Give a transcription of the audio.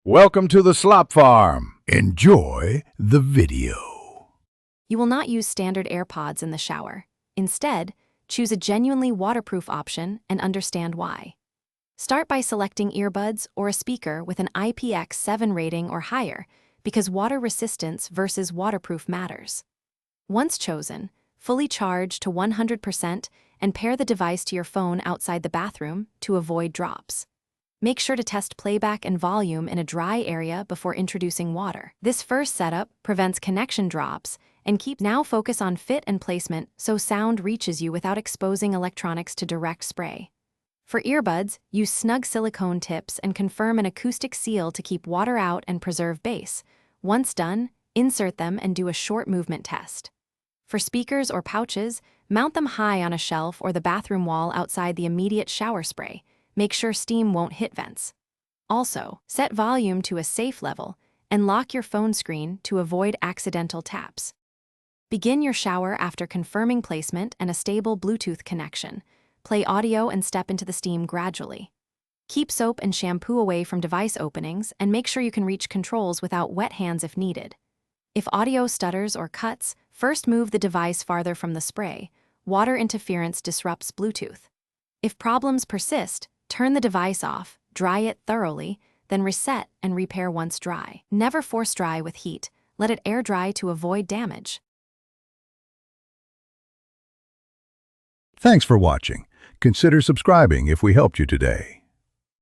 Welcome to the Slop Farm. Enjoy the video. You will not use standard AirPods in the shower. Instead, choose a genuinely waterproof option and understand why. Start by selecting earbuds or a speaker with an IPX7 rating or higher, because water resistance versus waterproof matters. Once chosen, fully charge to 100% and pair the device to your phone outside the bathroom to avoid drops. Make sure to test playback and volume in a dry area before introducing water. This first setup prevents connection drops and now focus on fit and placement so sound reaches you without exposing electronics to direct spray. For earbuds, use snug silicone tips and confirm an acoustic seal to keep water out and preserve bass. Once done, insert them and do a short movement test. For speakers or pouches, mount them high on a shelf or the bathroom wall outside the immediate shower spray. Make sure steam won't hit vents. Also, set volume to a safe level and lock your phone screen to avoid accidental taps. Begin your shower after confirming placement and a stable Bluetooth connection. Play audio and step into the steam gradually. Keep soap and shampoo away from device openings and make sure you can reach controls without wet hands if needed. If audio stutters or cuts, first move the device farther from the spray. Water interference disrupts Bluetooth. If problems persist, turn the device off, dry it thoroughly, then reset and repair once dry. Never force dry with heat. Let it air dry to avoid damage. Thanks for watching. Consider subscribing if we helped you today.